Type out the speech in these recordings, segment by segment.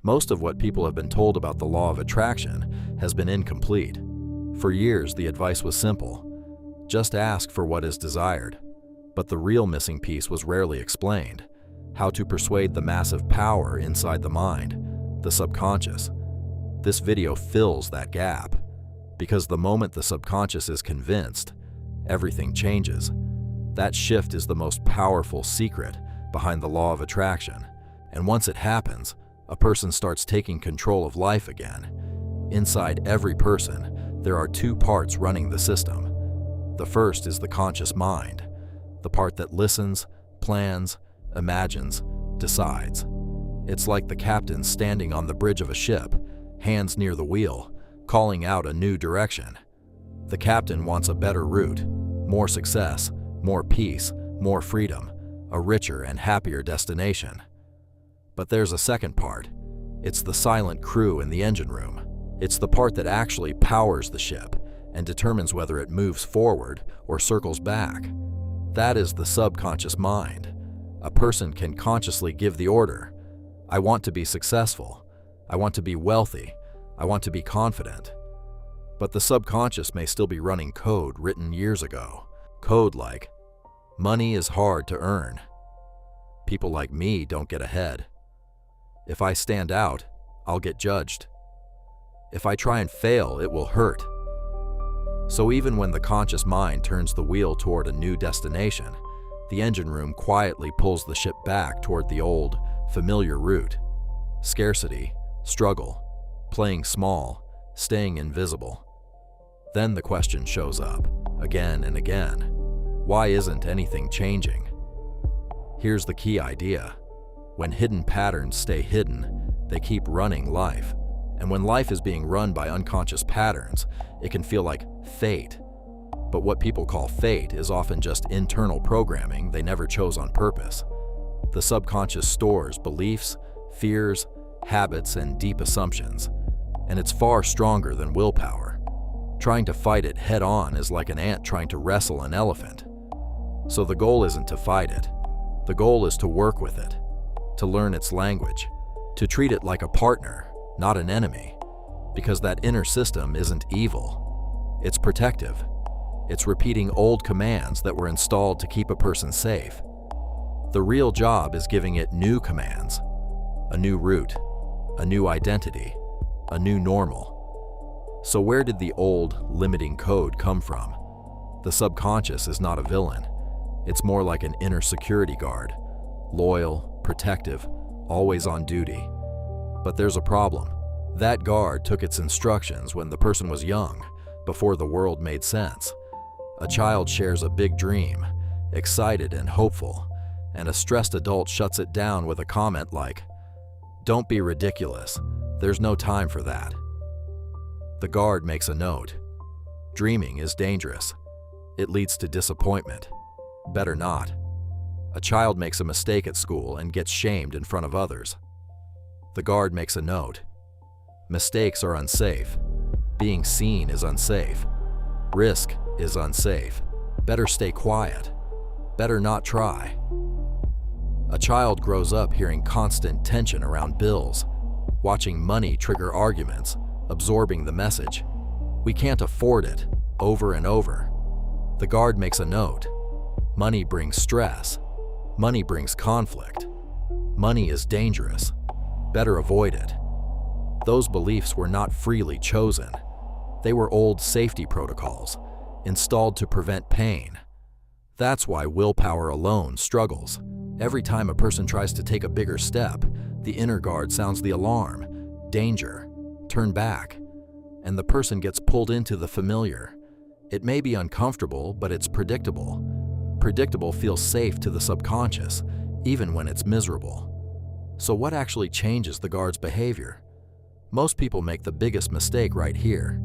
Most of what people have been told about the law of attraction has been incomplete. For years, the advice was simple: just ask for what is desired. But the real missing piece was rarely explained: how to persuade the massive power inside the mind, the subconscious. This video fills that gap, because the moment the subconscious is convinced, everything changes. That shift is the most powerful secret behind the law of attraction. And once it happens, a person starts taking control of life again. Inside every person, there are two parts running the system. The first is the conscious mind, the part that listens, plans, imagines, decides. It's like the captain standing on the bridge of a ship, hands near the wheel, calling out a new direction. The captain wants a better route, more success, more peace, more freedom, a richer and happier destination. But there's a second part. It's the silent crew in the engine room. It's the part that actually powers the ship and determines whether it moves forward or circles back. That is the subconscious mind. A person can consciously give the order: I want to be successful, I want to be wealthy, I want to be confident. But the subconscious may still be running code written years ago. Code like, money is hard to earn. People like me don't get ahead. If I stand out, I'll get judged. If I try and fail, it will hurt. So even when the conscious mind turns the wheel toward a new destination, the engine room quietly pulls the ship back toward the old, familiar route. Scarcity, struggle, playing small, staying invisible. Then the question shows up, again and again: why isn't anything changing? Here's the key idea. When hidden patterns stay hidden, they keep running life. And when life is being run by unconscious patterns, it can feel like fate. But what people call fate is often just internal programming they never chose on purpose. The subconscious stores beliefs, fears, habits, and deep assumptions. And it's far stronger than willpower. Trying to fight it head-on is like an ant trying to wrestle an elephant. So the goal isn't to fight it. The goal is to work with it, to learn its language, to treat it like a partner, not an enemy. Because that inner system isn't evil. It's protective. It's repeating old commands that were installed to keep a person safe. The real job is giving it new commands, a new route, a new identity, a new normal. So where did the old, limiting code come from? The subconscious is not a villain. It's more like an inner security guard, loyal, protective, always on duty. But there's a problem. That guard took its instructions when the person was young, before the world made sense. A child shares a big dream, excited and hopeful, and a stressed adult shuts it down with a comment like, "Don't be ridiculous, there's no time for that." The guard makes a note: dreaming is dangerous. It leads to disappointment. Better not. A child makes a mistake at school and gets shamed in front of others. The guard makes a note: mistakes are unsafe. Being seen is unsafe. Risk is unsafe. Better stay quiet. Better not try. A child grows up hearing constant tension around bills, watching money trigger arguments, absorbing the message, "We can't afford it," over and over. The guard makes a note: money brings stress. Money brings conflict. Money is dangerous. Better avoid it. Those beliefs were not freely chosen. They were old safety protocols, installed to prevent pain. That's why willpower alone struggles. Every time a person tries to take a bigger step, the inner guard sounds the alarm: danger, turn back. And the person gets pulled into the familiar. It may be uncomfortable, but it's predictable. Predictable feels safe to the subconscious, even when it's miserable. So what actually changes the guard's behavior? Most people make the biggest mistake right here.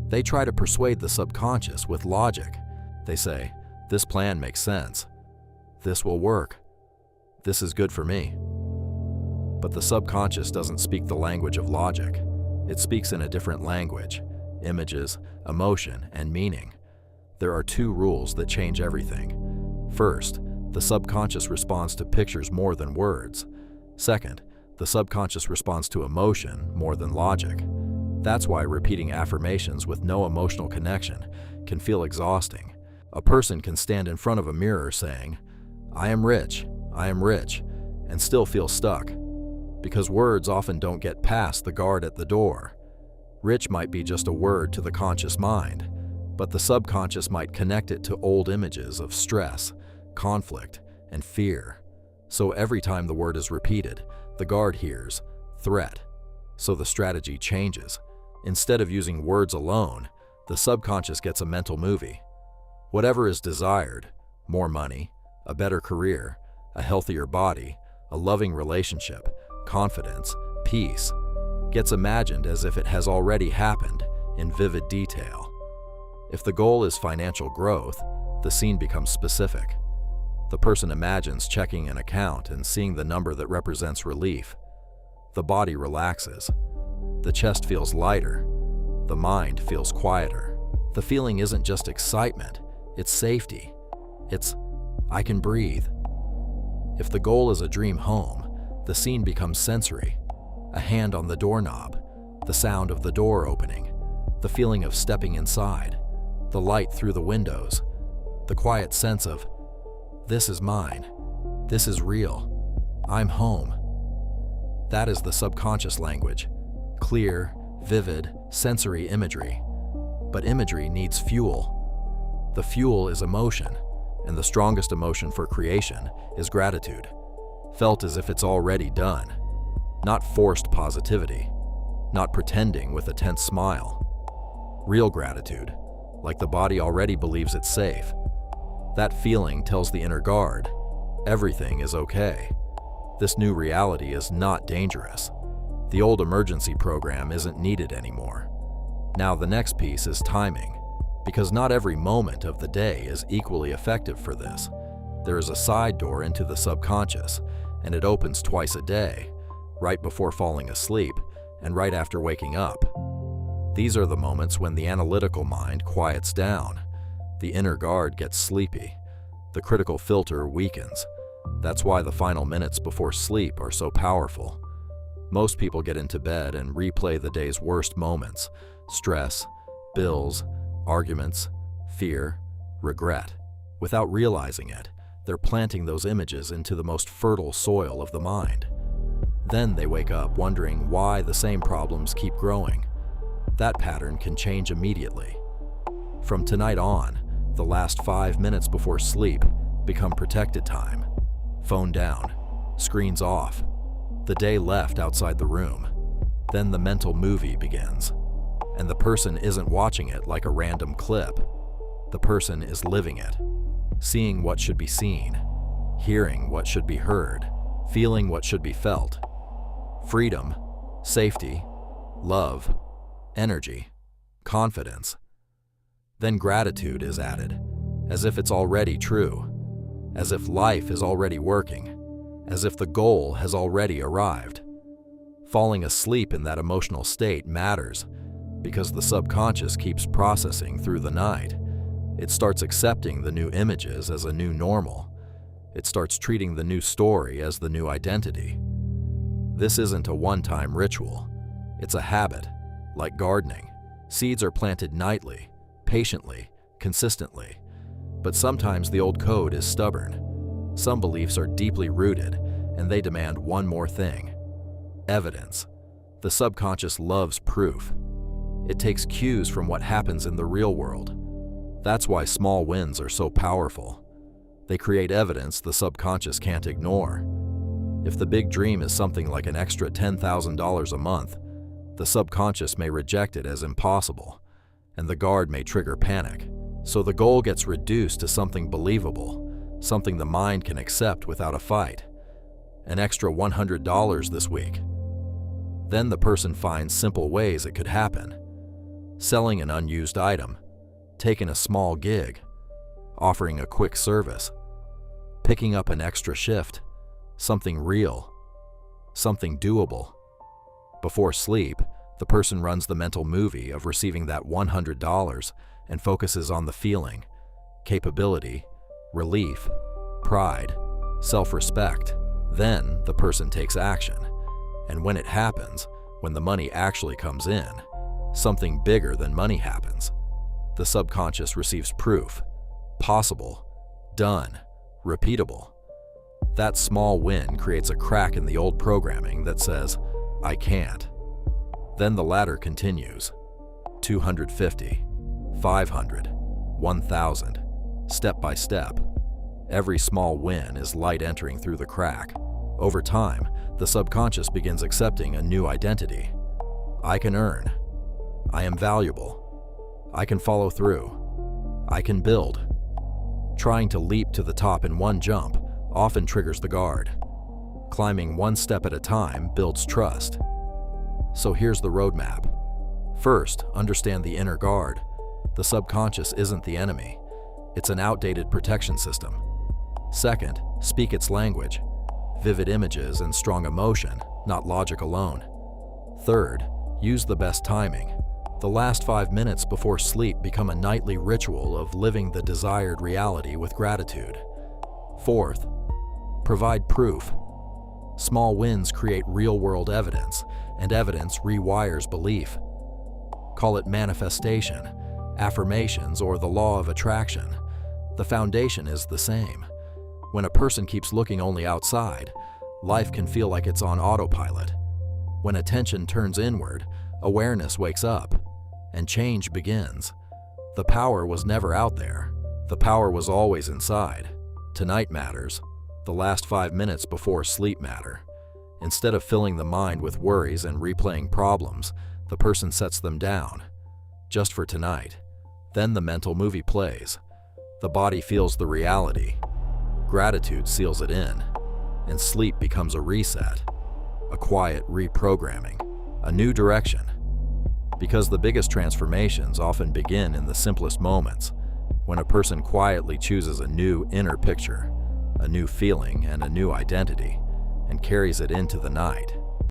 They try to persuade the subconscious with logic. They say, "This plan makes sense. This will work. This is good for me." But the subconscious doesn't speak the language of logic. It speaks in a different language: images, emotion, and meaning. There are two rules that change everything. First, the subconscious responds to pictures more than words. Second, The subconscious responds to emotion more than logic. That's why repeating affirmations with no emotional connection can feel exhausting. A person can stand in front of a mirror saying, I am rich, and still feel stuck, because words often don't get past the guard at the door. Rich might be just a word to the conscious mind, but the subconscious might connect it to old images of stress, conflict, and fear. So every time the word is repeated, the guard hears threat. So the strategy changes. Instead of using words alone, the subconscious gets a mental movie. Whatever is desired, more money, a better career, a healthier body, a loving relationship, confidence, peace, gets imagined as if it has already happened in vivid detail. If the goal is financial growth, the scene becomes specific. The person imagines checking an account and seeing the number that represents relief. The body relaxes. The chest feels lighter. The mind feels quieter. The feeling isn't just excitement, it's safety. It's, I can breathe. If the goal is a dream home, the scene becomes sensory. A hand on the doorknob, the sound of the door opening, the feeling of stepping inside, the light through the windows, the quiet sense of, this is mine, this is real, I'm home. That is the subconscious language. Clear, vivid, sensory imagery. But imagery needs fuel. The fuel is emotion, and the strongest emotion for creation is gratitude, felt as if it's already done. Not forced positivity, not pretending with a tense smile. Real gratitude, like the body already believes it's safe. That feeling tells the inner guard, everything is okay. This new reality is not dangerous. The old emergency program isn't needed anymore. Now the next piece is timing, because not every moment of the day is equally effective for this. There is a side door into the subconscious, and it opens twice a day, right before falling asleep and right after waking up. These are the moments when the analytical mind quiets down. The inner guard gets sleepy. The critical filter weakens. That's why the final minutes before sleep are so powerful. Most people get into bed and replay the day's worst moments: stress, bills, arguments, fear, regret. Without realizing it, they're planting those images into the most fertile soil of the mind. Then they wake up wondering why the same problems keep growing. That pattern can change immediately. From tonight on, the last 5 minutes before sleep become protected time. Phone down, screens off, the day left outside the room. Then the mental movie begins. And the person isn't watching it like a random clip. The person is living it, seeing what should be seen, hearing what should be heard, feeling what should be felt. Freedom, safety, love, energy, confidence. Then gratitude is added, as if it's already true, as if life is already working, as if the goal has already arrived. Falling asleep in that emotional state matters, because the subconscious keeps processing through the night. It starts accepting the new images as a new normal. It starts treating the new story as the new identity. This isn't a one-time ritual. It's a habit, like gardening. Seeds are planted nightly, patiently, consistently. But sometimes the old code is stubborn. Some beliefs are deeply rooted, and they demand one more thing: evidence. The subconscious loves proof. It takes cues from what happens in the real world. That's why small wins are so powerful. They create evidence the subconscious can't ignore. If the big dream is something like an extra $10,000 a month, the subconscious may reject it as impossible, and the guard may trigger panic. So the goal gets reduced to something believable, something the mind can accept without a fight. An extra $100 this week. Then the person finds simple ways it could happen. Selling an unused item, taking a small gig, offering a quick service, picking up an extra shift, something real, something doable. Before sleep, the person runs the mental movie of receiving that $100 and focuses on the feeling, capability, relief, pride, self-respect. Then the person takes action. And when it happens, when the money actually comes in, something bigger than money happens. The subconscious receives proof. Possible. Done. Repeatable. That small win creates a crack in the old programming that says, I can't. Then the ladder continues. 250, 500, 1,000, step by step. Every small win is light entering through the crack. Over time, the subconscious begins accepting a new identity. I can earn. I am valuable. I can follow through. I can build. Trying to leap to the top in one jump often triggers the guard. Climbing one step at a time builds trust. So here's the roadmap. First, understand the inner guard. The subconscious isn't the enemy. It's an outdated protection system. Second, speak its language. Vivid images and strong emotion, not logic alone. Third, use the best timing. The last 5 minutes before sleep become a nightly ritual of living the desired reality with gratitude. Fourth, provide proof. Small wins create real-world evidence, and evidence rewires belief. Call it manifestation, affirmations, or the law of attraction. The foundation is the same. When a person keeps looking only outside, life can feel like it's on autopilot. When attention turns inward, awareness wakes up, and change begins. The power was never out there. The power was always inside. Tonight matters. The last 5 minutes before sleep matter. Instead of filling the mind with worries and replaying problems, the person sets them down. Just for tonight. Then the mental movie plays. The body feels the reality. Gratitude seals it in. And sleep becomes a reset. A quiet reprogramming. A new direction. Because the biggest transformations often begin in the simplest moments, when a person quietly chooses a new inner picture, a new feeling, and a new identity, and carries it into the night.